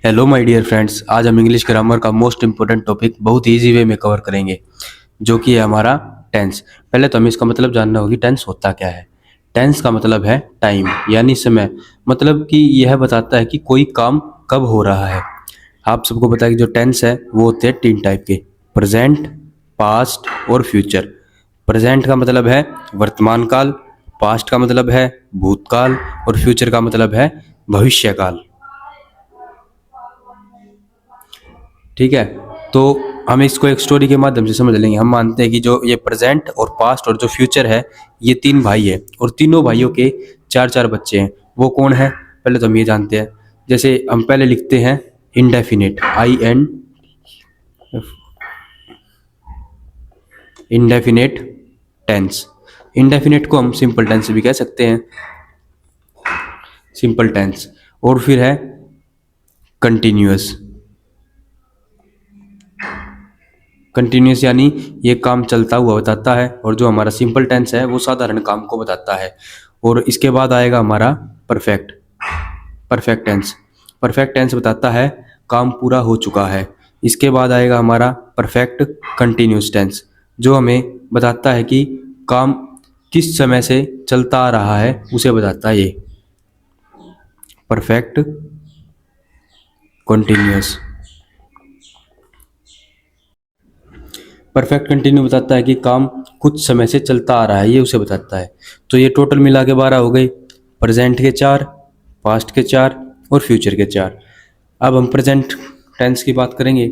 Hello my dear friends, आज हम English grammar का मोस्ट इंपॉर्टेंट टॉपिक बहुत इजी वे में कवर करेंगे, जो कि है हमारा टेंस। पहले तो हमें इसका मतलब जानना होगी टेंस होता क्या है। टेंस का मतलब है टाइम यानी समय। मतलब कि यह बताता है कि कोई काम कब हो रहा है। आप सबको पता है कि जो टेंस है वो होते हैं 3 टाइप के: प्रेजेंट, पास्ट और फ्यूचर। प्रेजेंट का मतलब है वर्तमान काल, पास्ट का मतलब है भूतकाल और फ्यूचर का मतलब है भविष्यकाल। ठीक है, तो हम इसको एक स्टोरी के माध्यम से समझ लेंगे। हम मानते हैं कि जो ये प्रेजेंट और पास्ट और जो फ्यूचर है, ये 3 भाई है और तीनों भाइयों के 4-4 बच्चे हैं। वो कौन है पहले तो हम ये जानते हैं। जैसे हम पहले लिखते हैं indefinite, I N indefinite tense. Indefinite को हम सिंपल टेंस भी कह सकते हैं, सिंपल टेंस। और फिर है कंटिन्यूअस। कंटिन्यूस यानी ये काम चलता हुआ बताता है, और जो हमारा सिंपल टेंस है वो साधारण काम को बताता है। और इसके बाद आएगा हमारा perfect. Perfect tense, perfect tense बताता है काम पूरा हो चुका है। इसके बाद आएगा हमारा परफेक्ट कंटिन्यूस टेंस, जो हमें बताता है कि काम किस समय से चलता आ रहा है, उसे बताता है ये परफेक्ट कंटिन्यूस। परफेक्ट कंटिन्यू बताता है कि काम कुछ समय से चलता आ रहा है, ये उसे बताता है। तो ये टोटल मिला के 12 हो गई। प्रेजेंट के 4, पास्ट के 4 और फ्यूचर के 4। अब हम प्रेजेंट टेंस की बात करेंगे।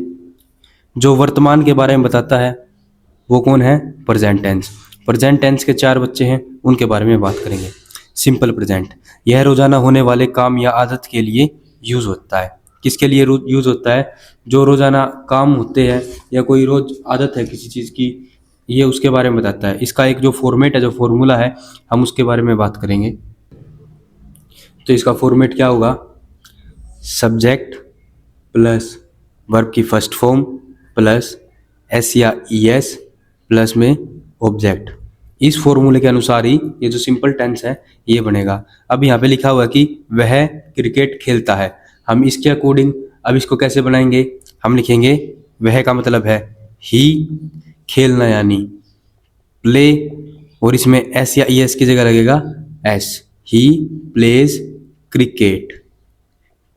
जो वर्तमान के बारे में बताता है वो कौन है? Present tense. प्रेजेंट टेंस के 4 बच्चे हैं, उनके बारे में बात करेंगे। सिंपल प्रेजेंट, यह रोजाना होने वाले काम या आदत के लिए यूज होता है। किसके लिए यूज होता है? जो रोजाना काम होते हैं या कोई रोज आदत है किसी चीज की, ये उसके बारे में बताता है। इसका एक जो फॉर्मेट है, जो फॉर्मूला है, हम उसके बारे में बात करेंगे। तो इसका फॉर्मेट क्या होगा? सब्जेक्ट प्लस वर्ब की फर्स्ट फॉर्म प्लस एस या ई एस प्लस में ऑब्जेक्ट। इस फॉर्मूले के अनुसार ही ये जो सिंपल टेंस है ये बनेगा। अब यहाँ पे लिखा हुआ है कि वह क्रिकेट खेलता है। हम इसके अकॉर्डिंग अब इसको कैसे बनाएंगे? हम लिखेंगे वह का मतलब है ही, खेलना यानी प्ले, और इसमें एस या ई एस की जगह लगेगा एस। He plays cricket.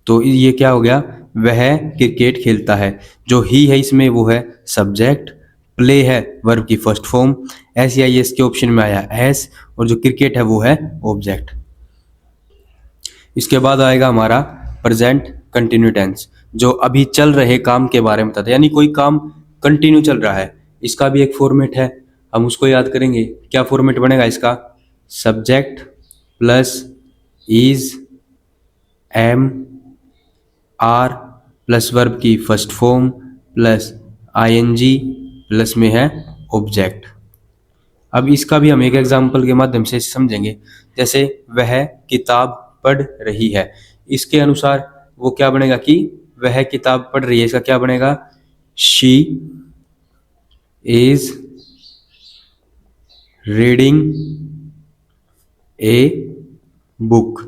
तो ये क्या हो गया? वह क्रिकेट खेलता है। जो ही है इसमें वो है सब्जेक्ट, प्ले है वर्ब की फर्स्ट फॉर्म, एस या एस के ऑप्शन में आया एस, और जो क्रिकेट है वो है ऑब्जेक्ट। इसके बाद आएगा हमारा प्रेजेंट कंटिन्यू टेंस, जो अभी चल रहे काम के बारे में बताता है, यानी कोई काम कंटिन्यू चल रहा है। इसका भी एक फॉर्मेट है, हम उसको याद करेंगे। क्या फॉर्मेट बनेगा इसका? Subject plus is am are plus verb की first form plus ING plus में है ऑब्जेक्ट। अब इसका भी हम एक एग्जाम्पल के माध्यम से समझेंगे। जैसे वह किताब पढ़ रही है, इसके अनुसार वो क्या बनेगा कि वह किताब पढ़ रही है, इसका क्या बनेगा? She is reading a book.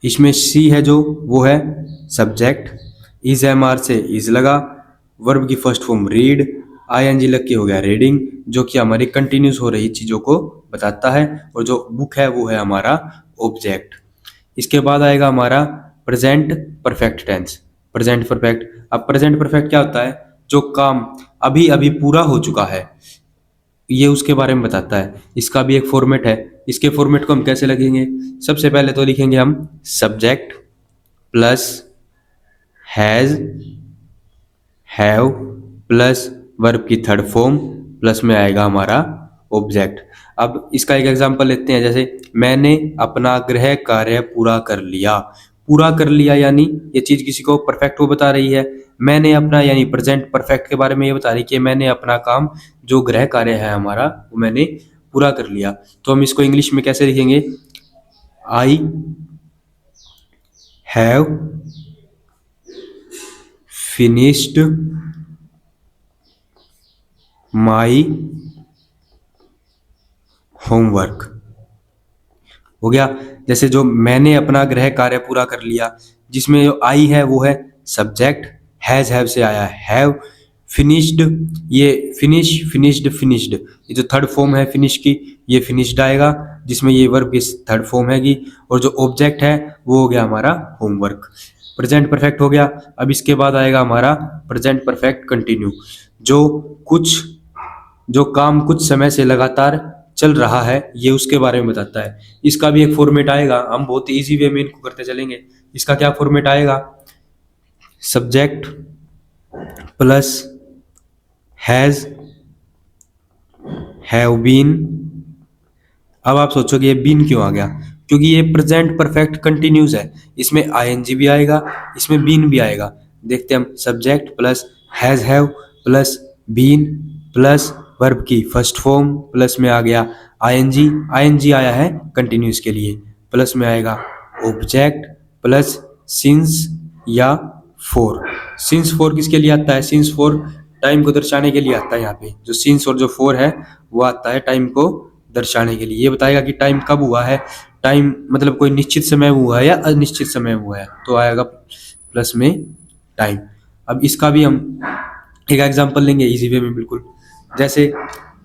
इसमें सी है जो वो है सब्जेक्ट, इज एम आर से इज लगा, वर्ब की फर्स्ट फॉर्म रीड, आईएनजी लग के हो गया रीडिंग, जो कि हमारी कंटिन्यूस हो रही चीजों को बताता है, और जो बुक है वो है हमारा ऑब्जेक्ट। इसके बाद आएगा हमारा present perfect tense. Present perfect, अब प्रेजेंट परफेक्ट क्या होता है? जो काम अभी अभी पूरा हो चुका है, ये उसके बारे में बताता है। इसका भी एक फॉर्मेट है। इसके फॉर्मेट को हम कैसे लिखेंगे? सबसे पहले तो लिखेंगे हम subject plus has, have plus verb की थर्ड फॉर्म प्लस में आएगा हमारा ऑब्जेक्ट। अब इसका एक एग्जांपल लेते हैं। जैसे मैंने अपना गृह कार्य पूरा कर लिया। पूरा कर लिया यानी ये चीज किसी को परफेक्ट को बता रही है। मैंने अपना यानी प्रेजेंट परफेक्ट के बारे में ये बता रही है कि मैंने अपना काम, जो गृह कार्य है हमारा, वो मैंने पूरा कर लिया। तो हम इसको इंग्लिश में कैसे लिखेंगे? I have finished my homework. हो गया। जैसे जो मैंने अपना गृह कार्य पूरा कर लिया, जिसमें जो आई है वो है सब्जेक्ट, हैव से आया है हैव, फिनिश्ड, ये फिनिश्ड, ये जो थर्ड फॉर्म है फिनिश की, ये फिनिश्ड आएगा, जिसमें ये वर्ब की थर्ड फॉर्म हैगी, और जो ऑब्जेक्ट है वो हो गया हमारा होमवर्क। प्रेजेंट परफेक्ट हो गया। अब इसके बाद आएगा हमारा प्रेजेंट परफेक्ट कंटिन्यू, जो काम कुछ समय से लगातार चल रहा है, ये उसके बारे में बताता है। इसका भी एक फॉर्मेट आएगा, हम बहुत इजी वे में इनको करते चलेंगे। इसका क्या फॉर्मेट आएगा, subject plus has, have been. अब आप सोचोगे ये बीन क्यों आ गया, क्योंकि ये प्रेजेंट परफेक्ट कंटिन्यूस है, इसमें आईएनजी भी आएगा, इसमें बीन भी आएगा। देखते हैं हम, subject plus has have plus been plus verb की फर्स्ट फॉर्म, प्लस में आ गया आईएनजी, आईएनजी आया है कंटिन्यूस के लिए, प्लस में आएगा ऑब्जेक्ट प्लस सिंस या फॉर। सिंस फॉर किसके लिए आता है, सिंस फॉर टाइम को दर्शाने के लिए आता है। यहाँ पे जो सिंस और जो फॉर है वो आता है टाइम को दर्शाने के लिए, ये बताएगा कि टाइम कब हुआ है, टाइम मतलब कोई निश्चित समय हुआ है या अनिश्चित समय हुआ है, तो आएगा प्लस में टाइम। अब इसका भी हम एक एग्जांपल लेंगे इजी वे में बिल्कुल, जैसे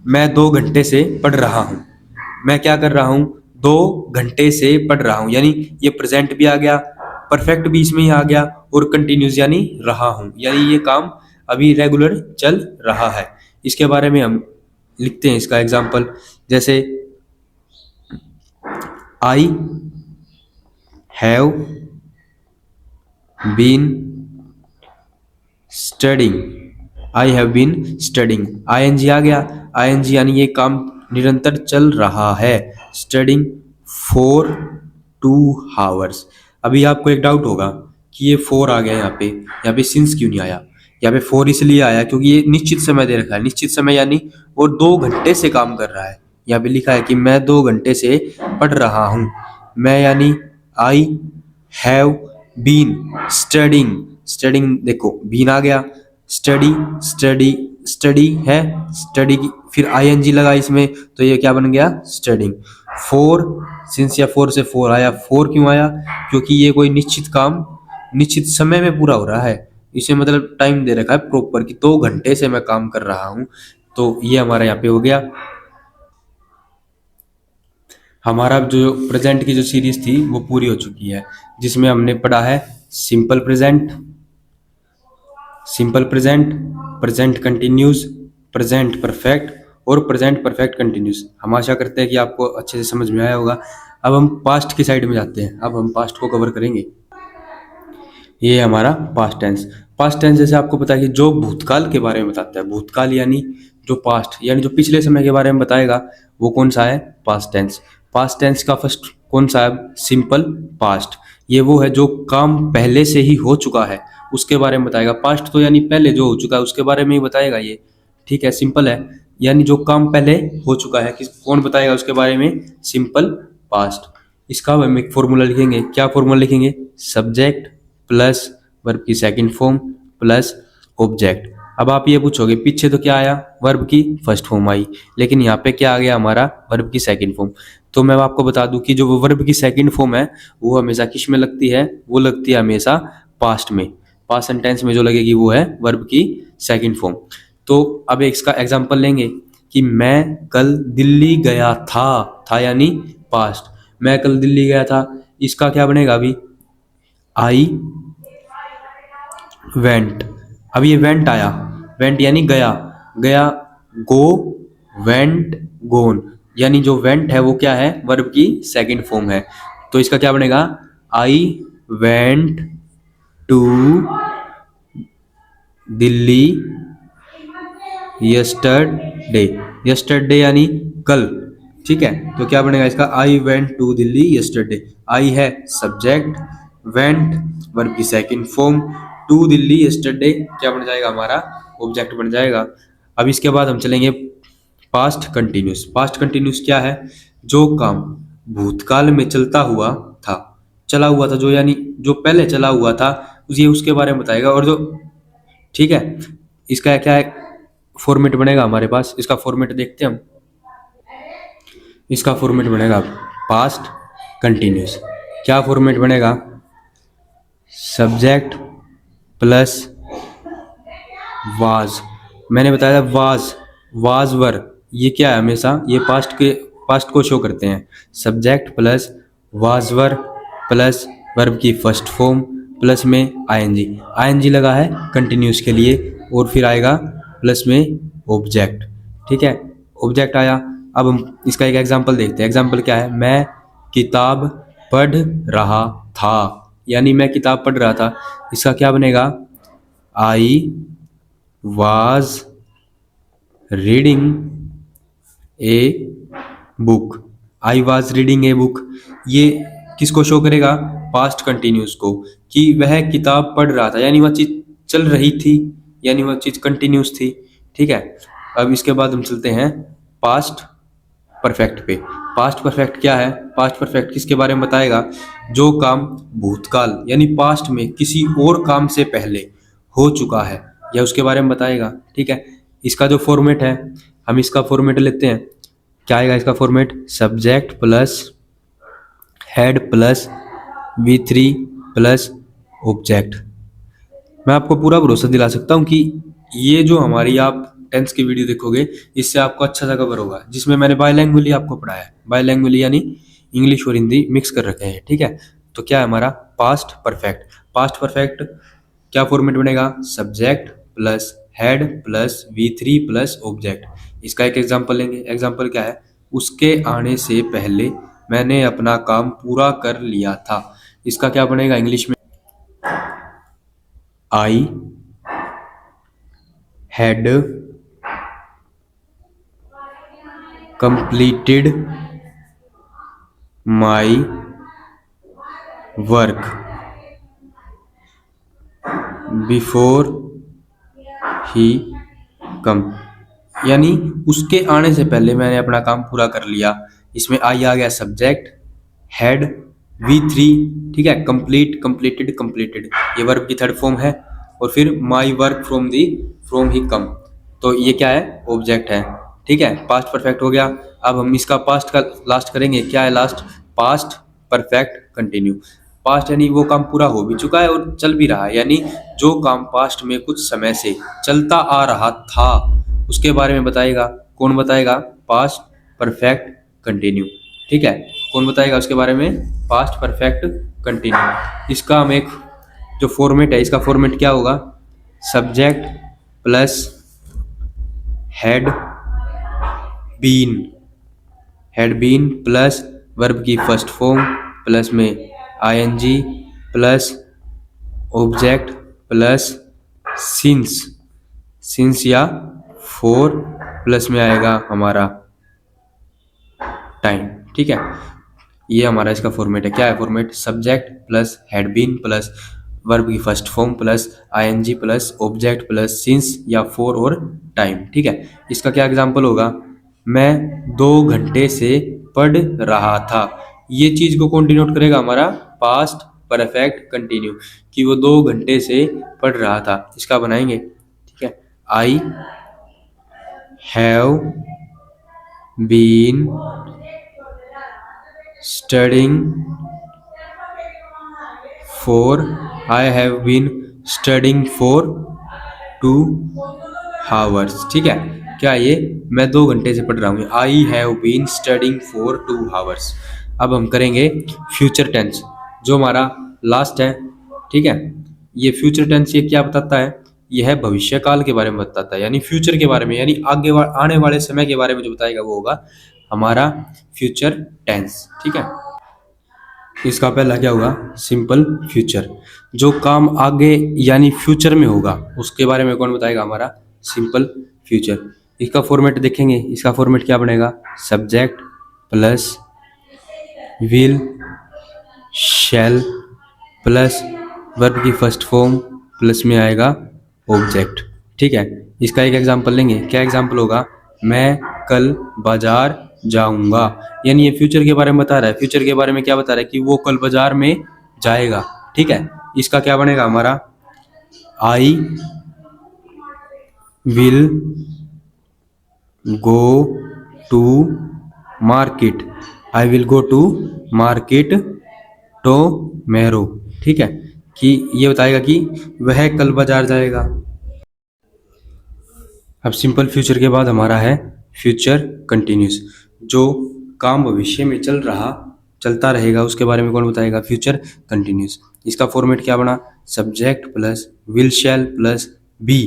मैं 2 घंटे से पढ़ रहा हूँ, मैं क्या कर रहा हूँ, 2 घंटे से पढ़ रहा हूँ, यानी ये प्रेजेंट भी आ गया, परफेक्ट भी इसमें ही आ गया, और कंटिन्यूस यानी रहा हूँ, यानी ये काम अभी रेगुलर चल रहा है। इसके बारे में हम लिखते हैं इसका एग्जांपल, जैसे I have been studying, I have been studying, ING आ गया, आईएनजी यानी ये काम निरंतर चल रहा है, स्टडिंग फॉर 2 आवर्स। अभी आपको एक डाउट होगा कि ये 4 आ गया यहाँ पे सिंस क्यों नहीं आया, यहाँ पे 4 इसलिए आया क्योंकि ये निश्चित समय दे रखा है, निश्चित समय यानी वो 2 घंटे से काम कर रहा है। यहाँ पे लिखा है कि मैं 2 घंटे से पढ़ रहा हूँ, मैं यानी I have been studying, studying देखो बीन आ गया, स्टडी स्टडी स्टडी है, स्टडी फिर आईएनजी लगा इसमें, तो ये क्या बन गया, स्टडिंग। 4 सिंस या 4 से 4 आया, 4 क्यों आया, क्योंकि ये कोई निश्चित काम निश्चित समय में पूरा हो रहा है, इसे मतलब टाइम दे रखा है प्रॉपर कि 2 घंटे से मैं काम कर रहा हूँ, तो ये हमारा यहाँ पे हो गया। हमारा जो प्रेजेंट की जो सीरीज थी वो पूरी हो चुकी है, जिसमें हमने पढ़ा है simple present, simple present, present continuous, present perfect और प्रेजेंट परफेक्ट कंटिन्यूस। हम आशा करते हैं कि आपको अच्छे से समझ में आया होगा। अब हम पास्ट की साइड में जाते हैं, अब हम पास्ट को कवर करेंगे। ये हमारा पास्ट टेंस, पास्ट टेंस जैसे आपको पता है कि जो भूतकाल के बारे में बताता है, भूतकाल यानी जो पास्ट यानी जो पिछले समय के बारे में बताएगा, वो कौन सा है, पास्ट टेंस। पास्ट टेंस का फर्स्ट कौन सा है, सिंपल पास्ट, ये वो है जो काम पहले से ही हो चुका है उसके बारे में बताएगा। पास्ट तो यानी पहले जो हो चुका है उसके बारे में ही बताएगा ये, ठीक है। सिंपल है यानी जो काम पहले हो चुका है, किस कौन बताएगा उसके बारे में, सिंपल पास्ट। इसका हम एक फॉर्मूला लिखेंगे, क्या फॉर्मूला लिखेंगे, सब्जेक्ट प्लस वर्ब की सेकंड फॉर्म प्लस ऑब्जेक्ट। अब आप ये पूछोगे पीछे तो क्या आया, वर्ब की फर्स्ट फॉर्म आई, लेकिन यहाँ पे क्या आ गया हमारा, वर्ब की सेकंड फॉर्म। तो मैं आपको बता दूं कि जो वर्ब की सेकंड फॉर्म है वो हमेशा किस में लगती है, वो लगती है हमेशा पास्ट में, पास्ट सेंटेंस में जो लगेगी वो है वर्ब की सेकंड फॉर्म। तो अब इसका एग्जांपल लेंगे कि मैं कल दिल्ली गया था यानी पास्ट, मैं कल दिल्ली गया था, इसका क्या बनेगा अभी, आई वेंट। अब ये वेंट आया, वेंट यानी गया, गया गो, वेंट गोन, यानी जो वेंट है वो क्या है, वर्ब की सेकंड फॉर्म है। तो इसका क्या बनेगा, I went to Delhi yesterday, yesterday यानी कल, ठीक है। तो क्या बनेगा इसका, I went to Delhi yesterday, I है सब्जेक्ट, वेंट वर्ब की second form, to Delhi yesterday क्या बन जाएगा हमारा, ऑब्जेक्ट बन जाएगा। अब इसके बाद हम चलेंगे पास्ट कंटिन्यूस। पास्ट कंटिन्यूस क्या है, जो काम भूतकाल में चलता हुआ था, चला हुआ था जो यानी जो पहले चला हुआ था ये उसके बारे में बताएगा, और जो, ठीक है। इसका क्या है फॉर्मेट बनेगा हमारे पास, इसका फॉर्मेट देखते हैं हम, इसका फॉर्मेट बनेगा पास्ट कंटिन्यूस। क्या फॉर्मेट बनेगा, सब्जेक्ट प्लस वाज। मैंने बताया वाज वर, ये क्या है, हमेशा ये पास्ट को शो करते हैं। Subject plus was were plus verb की फर्स्ट फॉर्म प्लस में आईएनजी लगा है कंटिन्यूस के लिए, और फिर आएगा प्लस में ऑब्जेक्ट। ठीक है, ऑब्जेक्ट आया। अब हम इसका एक एग्जांपल देखते हैं। एग्जांपल क्या है, मैं किताब पढ़ रहा था, यानी मैं किताब पढ़ रहा था। इसका क्या बनेगा, I was reading a book. I was reading a book, ये किसको शो करेगा, पास्ट कंटिन्यूस को, कि वह किताब पढ़ रहा था, यानी वह चीज चल रही थी, यानी वह चीज कंटिन्यूस थी। ठीक है, अब इसके बाद हम चलते हैं पास्ट परफेक्ट पे। पास्ट परफेक्ट क्या है, पास्ट परफेक्ट किसके बारे में बताएगा, जो काम भूतकाल यानी पास्ट में किसी और काम से पहले हो चुका है या उसके बारे में बताएगा। ठीक है, इसका जो फॉर्मेट है, हम इसका फॉर्मेट लेते हैं। क्या आएगा इसका format, subject plus head plus V3 plus object. मैं आपको पूरा भरोसा दिला सकता हूँ कि ये जो हमारी आप टेंस की वीडियो देखोगे, इससे आपको अच्छा सा कवर होगा, जिसमें मैंने बायलैंग्वेजली आपको पढ़ाया है। बायलैंग्वेजली यानी इंग्लिश और हिंदी मिक्स कर रखे हैं। ठीक है, तो क्या है हमारा पास्ट परफेक्ट। पास्ट परफेक्ट क्या फॉर्मेट बनेगा, subject plus head plus V3 plus object. इसका एक एग्जांपल लेंगे। एग्जांपल क्या है, उसके आने से पहले मैंने अपना काम पूरा कर लिया था। इसका क्या बनेगा इंग्लिश में, I had completed my work before he come, यानी उसके आने से पहले मैंने अपना काम पूरा कर लिया। इसमें आई आ गया सब्जेक्ट, हेड, V3। ठीक है, कंप्लीट, कंप्लीटेड, कंप्लीटेड, ये वर्ब की थर्ड फॉर्म है, और फिर माई वर्क फ्रॉम ही कम, तो ये क्या है, ऑब्जेक्ट है। ठीक है, पास्ट परफेक्ट हो गया। अब हम इसका पास्ट का लास्ट करेंगे। क्या है last, past perfect continue. Past यानी वो काम पूरा हो भी चुका है और चल भी रहा है, यानी जो काम पास्ट में कुछ समय से चलता आ रहा था उसके बारे में बताएगा। कौन बताएगा, पास्ट परफेक्ट कंटिन्यू। ठीक है, कौन बताएगा उसके बारे में, पास्ट परफेक्ट कंटिन्यू। इसका हम एक जो फॉर्मेट है, इसका फॉर्मेट क्या होगा, subject plus had been plus verb की फर्स्ट फॉर्म प्लस में ING plus object plus since या फॉर प्लस में आएगा हमारा टाइम। ठीक है, ये हमारा इसका फॉर्मेट है। क्या है format, subject plus had been plus verb की first form plus ING plus object plus since या फॉर और टाइम। ठीक है, इसका क्या एग्जांपल होगा, मैं 2 घंटे से पढ़ रहा था। ये चीज को कौन डिनोट करेगा, हमारा पास्ट परफेक्ट कंटिन्यू, कि वो 2 घंटे से पढ़ रहा था। इसका बनाएंगे। ठीक है, I have been studying I have been studying for 2 hours। ठीक है, क्या ये, मैं 2 घंटे से पढ़ रहा हूँ, I have been studying for 2 hours। अब हम करेंगे फ्यूचर टेंस, जो हमारा लास्ट है। ठीक है, ये फ्यूचर टेंस ये क्या बताता है, यह है भविष्य काल के बारे में बताता है, यानी फ्यूचर के बारे में, यानी आने वाले समय के बारे में जो बताएगा वो होगा हमारा फ्यूचर टेंस। ठीक है, इसका पहला क्या होगा, सिंपल फ्यूचर, जो काम आगे यानी फ्यूचर में होगा उसके बारे में कौन बताएगा, हमारा सिंपल फ्यूचर। इसका फॉर्मेट देखेंगे। इसका फॉर्मेट क्या बनेगा, subject plus will shall plus verb की फर्स्ट फॉर्म प्लस में आएगा ऑब्जेक्ट। ठीक है, इसका एक एग्जांपल लेंगे। क्या एग्जांपल होगा, मैं कल बाजार जाऊंगा, यानी ये फ्यूचर के बारे में बता रहा है। फ्यूचर के बारे में क्या बता रहा है, कि वो कल बाजार में जाएगा। ठीक है, इसका क्या बनेगा हमारा, I will go to market, I will go to market tomorrow. ठीक है, कि ये बताएगा कि वह कल बाजार जाएगा। अब सिंपल फ्यूचर के बाद हमारा है फ्यूचर कंटिन्यूस। जो काम भविष्य में चलता रहेगा उसके बारे में कौन बताएगा? Future continuous. इसका फॉर्मेट क्या बना? Subject plus will shall plus be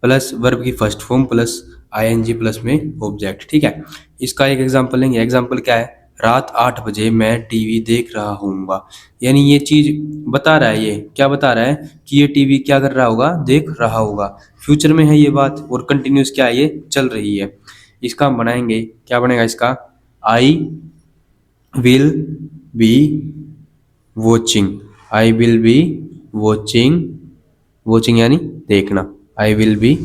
plus verb की first form plus ING plus में ऑब्जेक्ट। ठीक है, इसका एक एग्जांपल लेंगे। एग्जांपल क्या है? रात 8 बजे मैं टीवी देख रहा हूँगा। यानी ये चीज बता रहा है, ये क्या बता रहा है कि ये टीवी क्या कर रहा होगा? देख रहा होगा। फ्यूचर में है ये बात, और कंटिन्यूस क्या है? ये चल रही है। इसका हम बनाएंगे, क्या बनेगा इसका? I will be watching. I will be watching, watching यानी देखना। I will be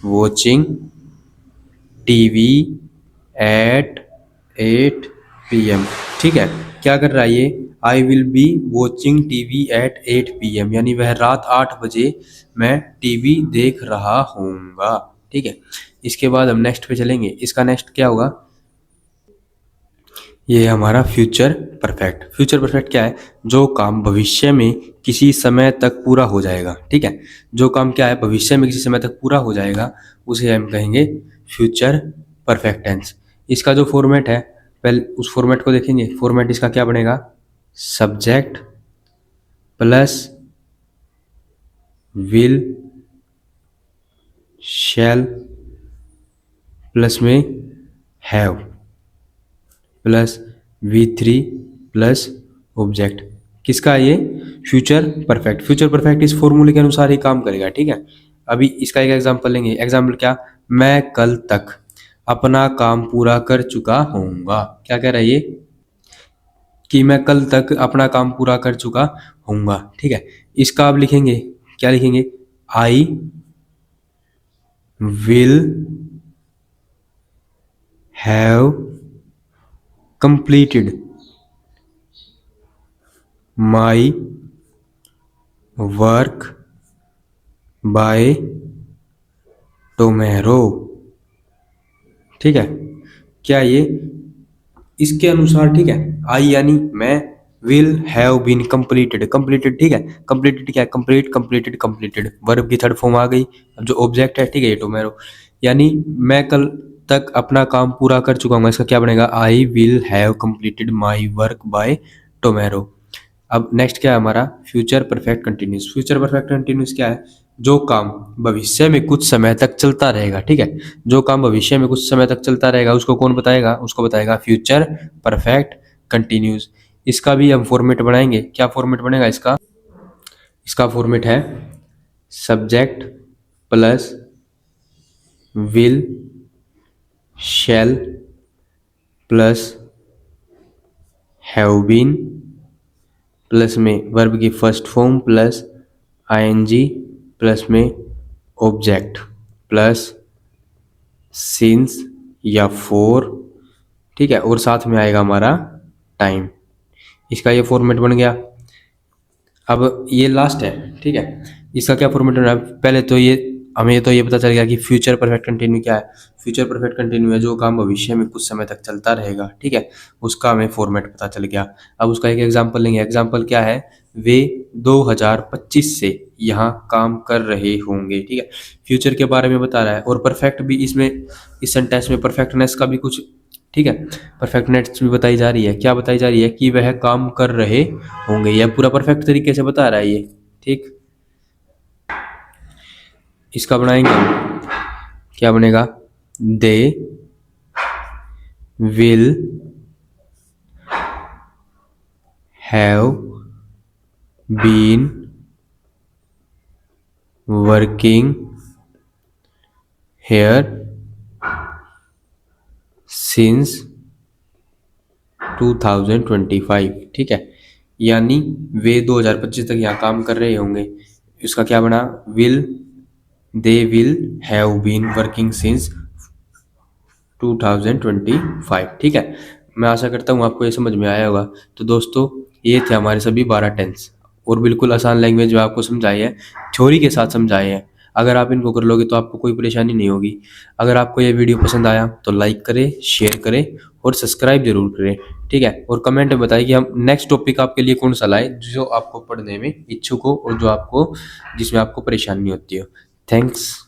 watching TV at 8 PM। ठीक है, क्या कर रहा है ये? I will be watching TV at 8 PM, यानी वह रात 8 बजे मैं टीवी देख रहा हूँगा। ठीक है, इसके बाद हम नेक्स्ट पे चलेंगे। इसका नेक्स्ट क्या होगा? ये है हमारा फ्यूचर परफेक्ट। फ्यूचर परफेक्ट क्या है? जो काम भविष्य में किसी समय तक पूरा हो जाएगा। ठीक है, जो काम क्या है? भविष्य में किसी समय तक पूरा हो जाएगा, उसे हम कहेंगे फ्यूचर परफेक्ट टेंस। इसका जो फॉर्मेट है, पहले उस फॉर्मेट को देखेंगे। फॉर्मेट इसका क्या बनेगा? Subject plus will shall plus में have plus V3 plus object. किसका? ये फ्यूचर परफेक्ट। फ्यूचर परफेक्ट इस फॉर्मूले के अनुसार ही काम करेगा। ठीक है, अभी इसका एक एग्जांपल लेंगे। एग्जांपल क्या? मैं कल तक अपना काम पूरा कर चुका होऊंगा। क्या कह रहा है ये? कि मैं कल तक अपना काम पूरा कर चुका होऊंगा। ठीक है, इसका अब लिखेंगे, क्या लिखेंगे? I will have completed my work by tomorrow। ठीक है, क्या ये इसके अनुसार? ठीक है, आई यानी मैं, will have been completed, completed. ठीक है, कंप्लीटेड क्या है? Complete, completed, completed. वर्ब की थर्ड फॉर्म आ गई। अब जो ऑब्जेक्ट है, ठीक है, ये टुमारो, यानी मैं कल तक अपना काम पूरा कर चुका हूँ। इसका क्या बनेगा? I will have completed my work by tomorrow. अब नेक्स्ट क्या है हमारा? Future perfect continuous. Future perfect continuous क्या है? जो काम भविष्य में कुछ समय तक चलता रहेगा। ठीक है, जो काम भविष्य में कुछ समय तक चलता रहेगा उसको कौन बताएगा? उसको बताएगा फ्यूचर परफेक्ट कंटिन्यूस। इसका भी हम फॉर्मेट बनाएंगे। क्या फॉर्मेट बनेगा इसका? इसका फॉर्मेट है subject plus will shall plus have been plus में वर्ब की first form plus ING plus में ऑब्जेक्ट प्लस सिंस या फॉर। ठीक है, और साथ में आएगा हमारा टाइम। इसका ये फॉर्मेट बन गया। अब ये लास्ट है। ठीक है, इसका क्या फॉर्मेट बना? पहले तो ये हमें तो ये पता चल गया कि फ्यूचर परफेक्ट कंटिन्यू क्या है। फ्यूचर परफेक्ट कंटिन्यू है जो काम भविष्य में कुछ समय तक चलता रहेगा। ठीक है, उसका हमें फॉर्मेट पता चल गया। अब उसका एक एग्जांपल लेंगे। एग्जांपल क्या है? वे 2025 से यहाँ काम कर रहे होंगे। ठीक है, फ्यूचर के बारे में बता रहा है, और परफेक्ट भी इसमें, इस सेंटेंस में परफेक्टनेस का भी कुछ, ठीक है, परफेक्टनेस भी बताई जा रही है। क्या बताई जा रही है? कि वह काम कर रहे होंगे। यह पूरा परफेक्ट तरीके से बता रहा है ये। ठीक, इसका बनाएंगे हम। क्या बनेगा? They will have been working here since 2025। ठीक है, यानी वे 2025 तक यहाँ काम कर रहे होंगे। इसका क्या बना? Will, they will have been working since 2025। ठीक है, मैं आशा करता हूँ आपको ये समझ में आया होगा। तो दोस्तों, ये थे हमारे सभी 12 टेंस, और बिल्कुल आसान लैंग्वेज में आपको समझाए हैं, थ्योरी के साथ समझाए हैं। अगर आप इनको कर लोगे तो आपको कोई परेशानी नहीं होगी। अगर आपको ये वीडियो पसंद आया तो लाइक करें, शेयर करें और सब्सक्राइब जरूर करें। ठीक है, और कमेंट में बताइए कि हम नेक्स्ट टॉपिक आपके लिए कौन सा लाएं जो आपको पढ़ने में इच्छुक हो और जो आपको जिसमें आपको परेशानी होती हो। थैंक्स।